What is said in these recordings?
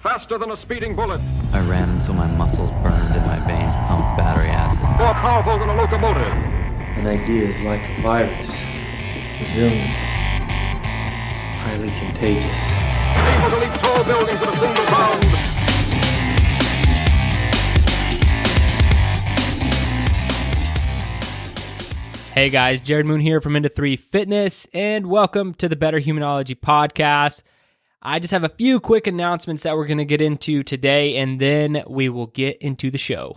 Faster than a speeding bullet. I ran until my muscles burned and my veins pumped battery acid. More powerful than a locomotive. An idea is like a virus. Resilient. Highly contagious. Able to leap tall buildings in a single bound. Hey guys, Jared Moon here from Into 3 Fitness, and welcome to the Better Humanology Podcast. I just have a few quick announcements that we're going to get into today, and then we will get into the show.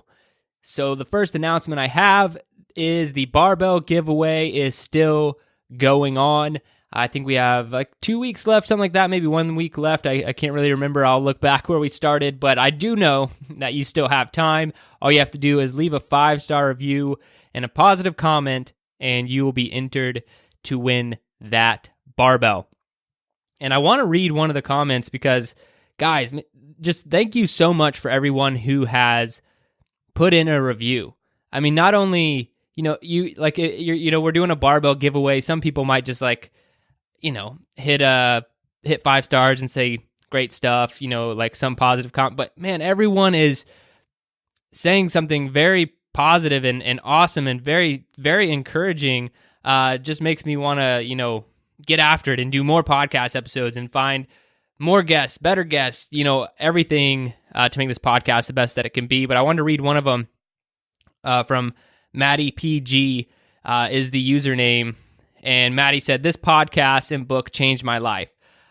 So the first announcement I have is the barbell giveaway is still going on. I think we have like 2 weeks left, something like that, maybe 1 week left. I can't really remember. I'll look back where we started, but I do know that you still have time. All you have to do is leave a 5-star review and a positive comment, and you will be entered to win that barbell. And I want to read one of the comments because, guys, just thank you so much for everyone who has put in a review. I mean, not only, we're doing a barbell giveaway. Some people might just hit 5 stars and say great stuff, like some positive comment. But man, everyone is saying something very positive and awesome and very, very encouraging. Just makes me want to, get after it and do more podcast episodes and find more guests, better guests, everything to make this podcast the best that it can be. But I wanted to read one of them from Matty PG is the username. And Matty said, "This podcast and book changed my life.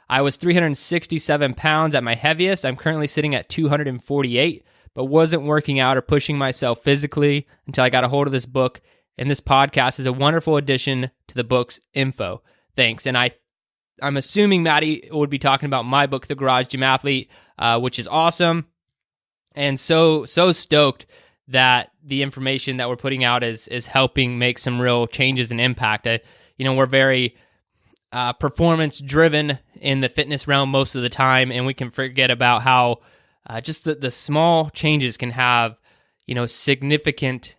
I was 367 pounds at my heaviest. I'm currently sitting at 248, but wasn't working out or pushing myself physically until I got a hold of this book. And this podcast is a wonderful addition to the book's info. Thanks." And I'm assuming Matty would be talking about my book, The Garage Gym Athlete, which is awesome. And so stoked that the information that we're putting out is helping make some real changes and impact. We're very performance-driven in the fitness realm most of the time, and we can forget about how just the small changes can have, significant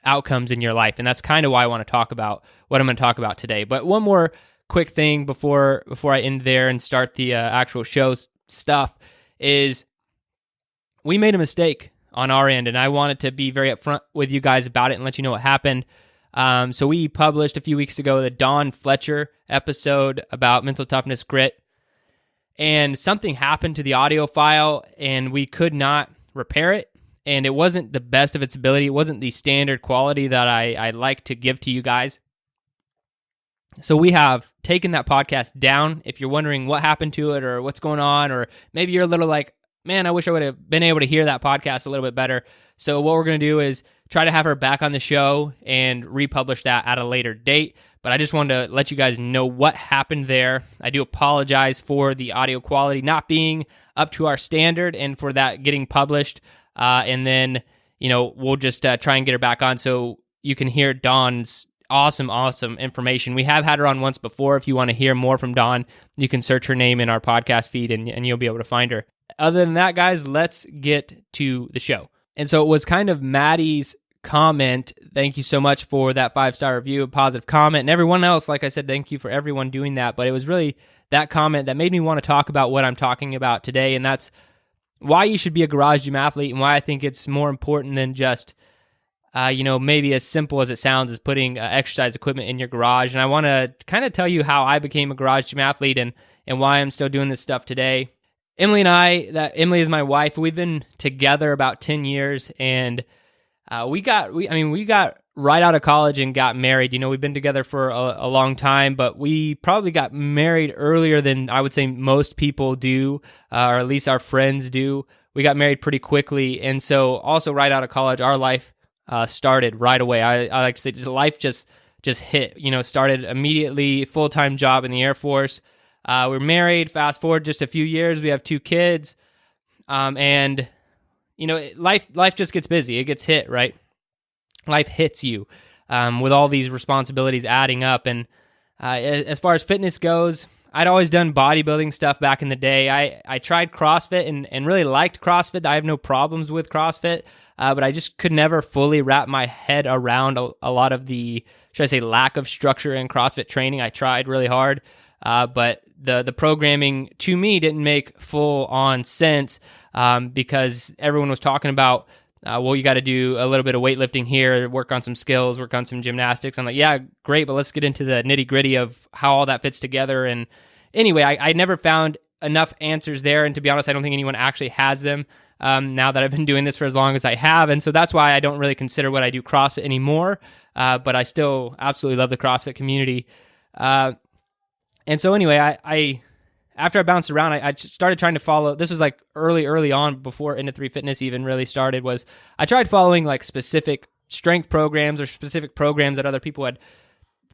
outcomes in your life. And that's kind of why I want to talk about what I'm going to talk about today. But one more quick thing before I end there and start the actual show stuff is we made a mistake on our end, and I wanted to be very upfront with you guys about it and let you know what happened. So we published a few weeks ago the Dawn Fletcher episode about mental toughness grit, and something happened to the audio file, and we could not repair it. And it wasn't the best of its ability. It wasn't the standard quality that I like to give to you guys. So we have taken that podcast down. If you're wondering what happened to it or what's going on, or maybe you're a little like, man, I wish I would have been able to hear that podcast a little bit better. So what we're going to do is try to have her back on the show and republish that at a later date. But I just wanted to let you guys know what happened there. I do apologize for the audio quality not being up to our standard and for that getting published. And then, we'll just try and get her back on so you can hear Dawn's awesome information. We have had her on once before. If you want to hear more from Dawn, you can search her name in our podcast feed and you'll be able to find her. Other than that, guys, let's get to the show. And so it was kind of Matty's comment. Thank you so much for that 5-star review, a positive comment. And everyone else, like I said, thank you for everyone doing that. But it was really that comment that made me want to talk about what I'm talking about today. And that's why you should be a garage gym athlete and why I think it's more important than just, maybe as simple as it sounds as putting exercise equipment in your garage. And I want to kind of tell you how I became a garage gym athlete and why I'm still doing this stuff today. Emily is my wife. We've been together about 10 years, and we got right out of college and got married. We've been together for a long time, but we probably got married earlier than I would say most people do, or at least our friends do. We got married pretty quickly, and so also right out of college, our life started right away. I like to say life just hit. Started immediately, full-time job in the Air Force. We're married. Fast forward just a few years, we have 2 kids, and life just gets busy. It gets hit, right? Life hits you with all these responsibilities adding up. And as far as fitness goes, I'd always done bodybuilding stuff back in the day. I tried CrossFit and really liked CrossFit. I have no problems with CrossFit, but I just could never fully wrap my head around a lot of the, should I say, lack of structure in CrossFit training. I tried really hard, but the programming to me didn't make full on sense because everyone was talking about, well, you got to do a little bit of weightlifting here, work on some skills, work on some gymnastics. I'm like, yeah, great, but let's get into the nitty gritty of how all that fits together. And anyway, I never found enough answers there. And to be honest, I don't think anyone actually has them now that I've been doing this for as long as I have. And so that's why I don't really consider what I do CrossFit anymore. But I still absolutely love the CrossFit community. And so anyway, I after I bounced around, I started trying to follow. This was like early on before Into 3 Fitness even really started. Was I tried following like specific strength programs or specific programs that other people had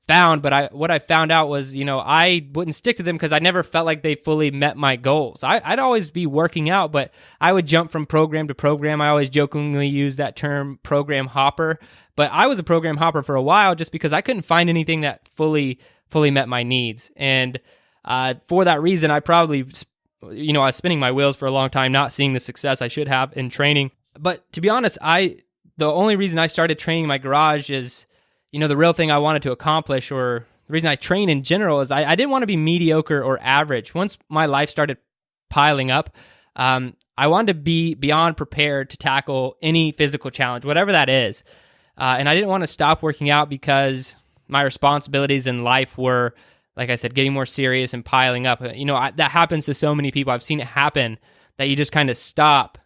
found, but what I found out was, I wouldn't stick to them because I never felt like they fully met my goals. I'd always be working out, but I would jump from program to program. I always jokingly use that term program hopper, but I was a program hopper for a while just because I couldn't find anything that fully met my needs. And for that reason, I probably, I was spinning my wheels for a long time, not seeing the success I should have in training. But to be honest, the only reason I started training my garage is, the real thing I wanted to accomplish, or the reason I train in general, is I didn't want to be mediocre or average. Once my life started piling up, I wanted to be beyond prepared to tackle any physical challenge, whatever that is. And I didn't want to stop working out because my responsibilities in life were, like I said, getting more serious and piling up. That happens to so many people. I've seen it happen that you just kind of stop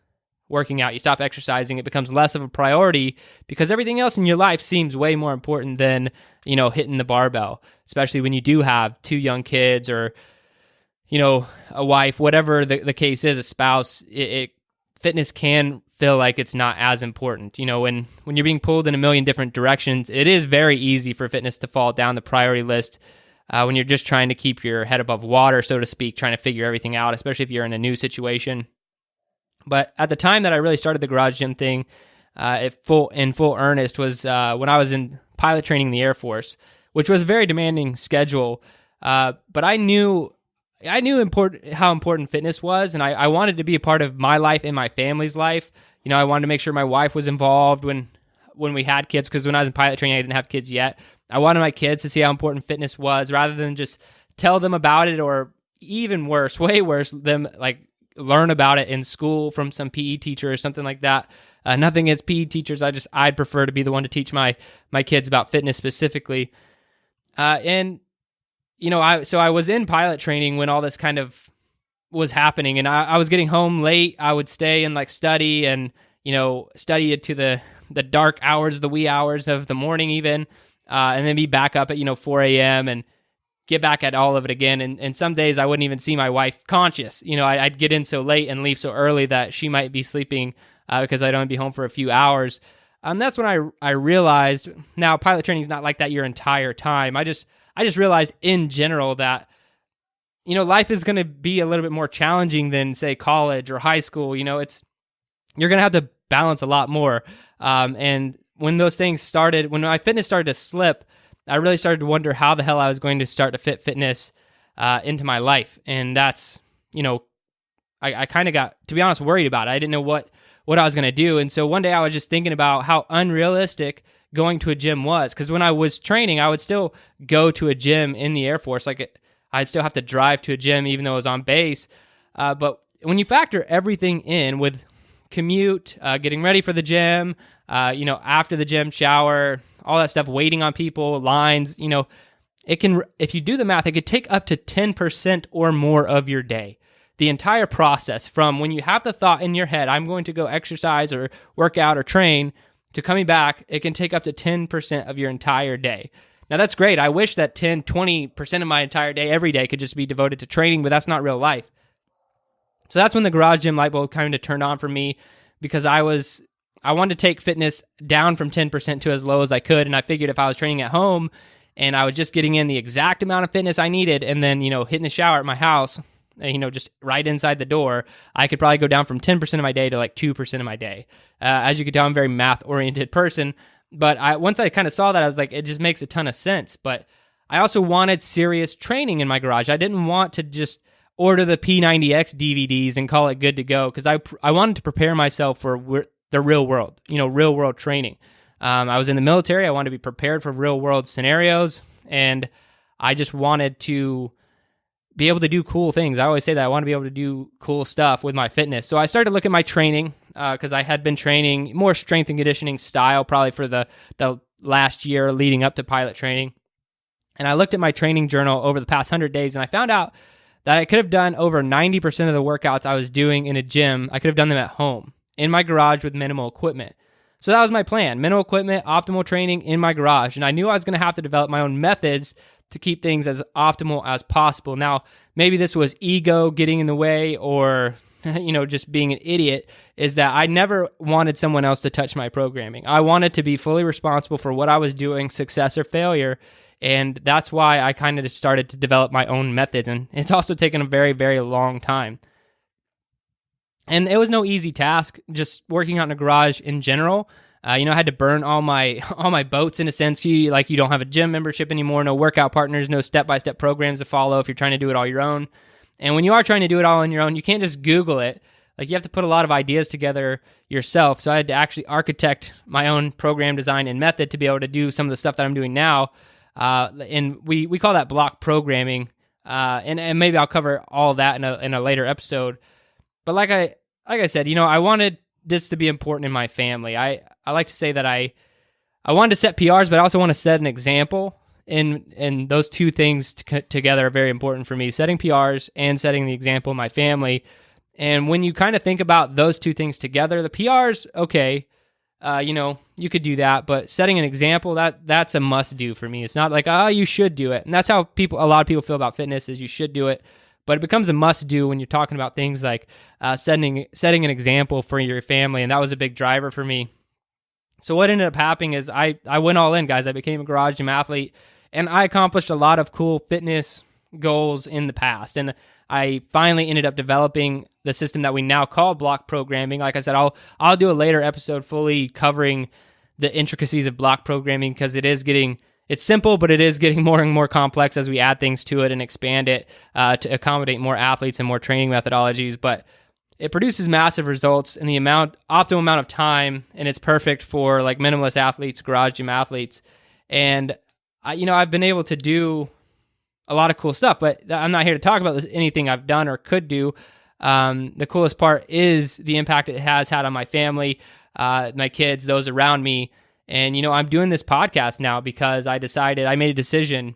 working out, you stop exercising, it becomes less of a priority because everything else in your life seems way more important than, hitting the barbell, especially when you do have 2 young kids or, a wife, whatever the case is, a spouse. Fitness can feel like it's not as important. When you're being pulled in a million different directions, it is very easy for fitness to fall down the priority list when you're just trying to keep your head above water, so to speak, trying to figure everything out, especially if you're in a new situation. But at the time that I really started the garage gym thing in full earnest was when I was in pilot training in the Air Force, which was a very demanding schedule. But I knew how important fitness was, and I wanted to be a part of my life and my family's life. I wanted to make sure my wife was involved when we had kids, because when I was in pilot training, I didn't have kids yet. I wanted my kids to see how important fitness was, rather than just tell them about it, or even worse, way worse, them like learn about it in school from some PE teacher or something like that. Nothing against PE teachers. I'd prefer to be the one to teach my kids about fitness specifically. I was in pilot training when all this kind of was happening, and I was getting home late. I would stay and study and, study it to the dark hours, the wee hours of the morning even, and then be back up at, 4 a.m. and get back at all of it again. And some days I wouldn't even see my wife conscious. I'd get in so late and leave so early that she might be sleeping because I'd only be home for a few hours. That's when I realized, now pilot training is not like that your entire time. I just realized in general that, life is going to be a little bit more challenging than, say, college or high school. You're going to have to balance a lot more. And when those things started, when my fitness started to slip, I really started to wonder how the hell I was going to start to fit fitness into my life. And that's, I kind of got, to be honest, worried about it. I didn't know what I was going to do. And so one day I was just thinking about how unrealistic going to a gym was. Because when I was training, I would still go to a gym in the Air Force. I'd still have to drive to a gym even though I was on base. But when you factor everything in with commute, getting ready for the gym, after the gym, shower, all that stuff, waiting on people, lines, it can, if you do the math, it could take up to 10% or more of your day. The entire process from when you have the thought in your head, I'm going to go exercise or work out or train, to coming back, it can take up to 10% of your entire day. Now that's great. I wish that 10, 20% of my entire day, every day, could just be devoted to training, but that's not real life. So that's when the garage gym light bulb kind of turned on for me, because I wanted to take fitness down from 10% to as low as I could. And I figured if I was training at home and I was just getting in the exact amount of fitness I needed, and then, hitting the shower at my house, just right inside the door, I could probably go down from 10% of my day to 2% of my day. As you can tell, I'm a very math-oriented person. But once I kind of saw that, I was like, it just makes a ton of sense. But I also wanted serious training in my garage. I didn't want to just order the P90X DVDs and call it good to go, because I wanted to prepare myself for the real world, real world training. I was in the military. I wanted to be prepared for real world scenarios, and I just wanted to be able to do cool things. I always say that I want to be able to do cool stuff with my fitness. So I started to look at my training because I had been training more strength and conditioning style probably for the last year leading up to pilot training. And I looked at my training journal over the past 100 days, and I found out that I could have done over 90% of the workouts I was doing in a gym. I could have done them at home in my garage with minimal equipment. So that was my plan: minimal equipment, optimal training in my garage. And I knew I was going to have to develop my own methods to keep things as optimal as possible. Now, maybe this was ego getting in the way, or just being an idiot, is that I never wanted someone else to touch my programming. I wanted to be fully responsible for what I was doing, success or failure. And that's why I kind of just started to develop my own methods. And it's also taken a very, very long time. And it was no easy task, just working out in a garage in general. I had to burn all my boats in a sense. You don't have a gym membership anymore, no workout partners, no step-by-step programs to follow if you're trying to do it all your own. And when you are trying to do it all on your own, you can't just Google it. You have to put a lot of ideas together yourself. So I had to actually architect my own program design and method to be able to do some of the stuff that I'm doing now. And we call that block programming. And maybe I'll cover all of that in a later episode. But like I said, I wanted this to be important in my family. I like to say that I wanted to set PRs, but I also want to set an example. And those two things together are very important for me: setting PRs and setting the example in my family. And when you kind of think about those two things together, the PRs, okay, you could do that, but setting an example, that's a must do for me. It's not like, you should do it. And that's how a lot of people feel about fitness, is you should do it. But it becomes a must do when you're talking about things like setting an example for your family. And that was a big driver for me. So what ended up happening is I went all in, guys. I became a Garage Gym Athlete, and I accomplished a lot of cool fitness goals in the past. And I finally ended up developing the system that we now call block programming. Like I said, I'll do a later episode fully covering the intricacies of block programming, because it's simple, but it is getting more and more complex as we add things to it and expand it to accommodate more athletes and more training methodologies. But it produces massive results in the optimal amount of time, and it's perfect for minimalist athletes, garage gym athletes. And I've been able to do a lot of cool stuff, but I'm not here to talk about anything I've done or could do. The coolest part is the impact it has had on my family, my kids, those around me. And, I'm doing this podcast now because I made a decision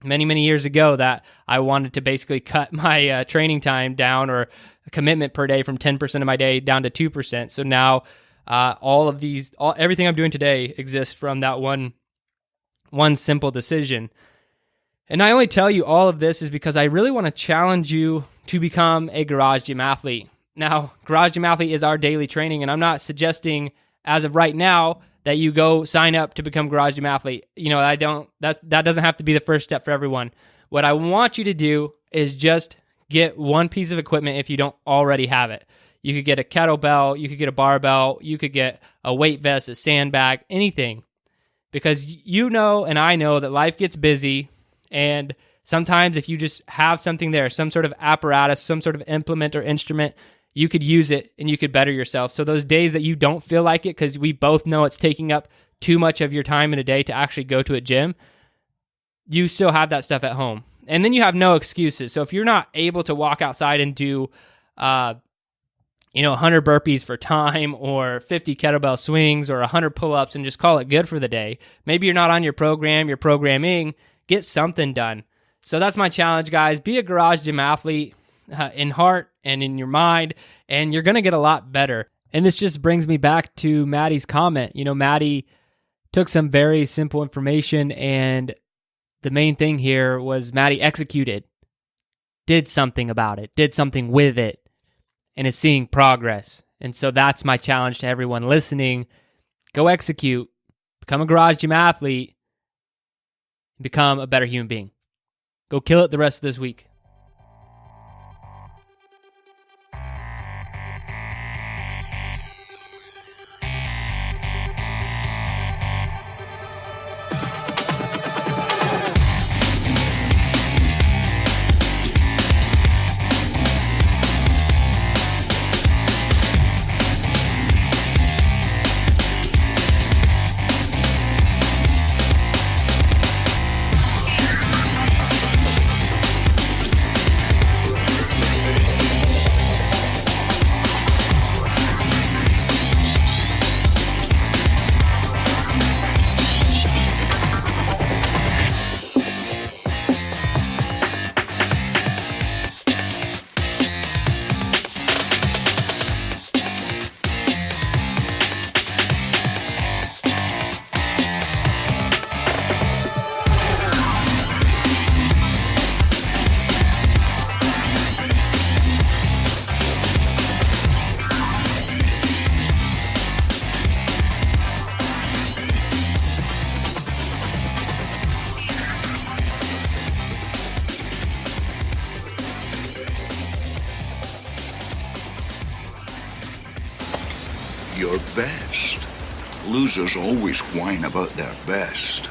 many, many years ago that I wanted to basically cut my training time down, or a commitment per day, from 10% of my day down to 2%. So now everything I'm doing today exists from that one simple decision. And I only tell you all of this is because I really want to challenge you to become a Garage Gym Athlete. Now, Garage Gym Athlete is our daily training, and I'm not suggesting as of right now that you go sign up to become Garage Gym Athlete. That doesn't have to be the first step for everyone. What I want you to do is just get one piece of equipment if you don't already have it. You could get a kettlebell, you could get a barbell, you could get a weight vest, a sandbag, anything. Because and I know that life gets busy, and sometimes if you just have something there, some sort of apparatus, some sort of implement or instrument, you could use it and you could better yourself. So those days that you don't feel like it, because we both know it's taking up too much of your time in a day to actually go to a gym, you still have that stuff at home. And then you have no excuses. So if you're not able to walk outside and do 100 burpees for time, or 50 kettlebell swings, or 100 pull-ups, and just call it good for the day, maybe you're not on your program, you're programming, get something done. So that's my challenge, guys. Be a Garage Gym Athlete in heart and in your mind, and you're going to get a lot better. And this just brings me back to Matty's comment. Matty took some very simple information, and the main thing here was Matty executed, did something about it, did something with it, and is seeing progress. And so that's my challenge to everyone listening. Go execute, become a Garage Gym Athlete, become a better human being. Go kill it the rest of this week. your best. Losers always whine about their best.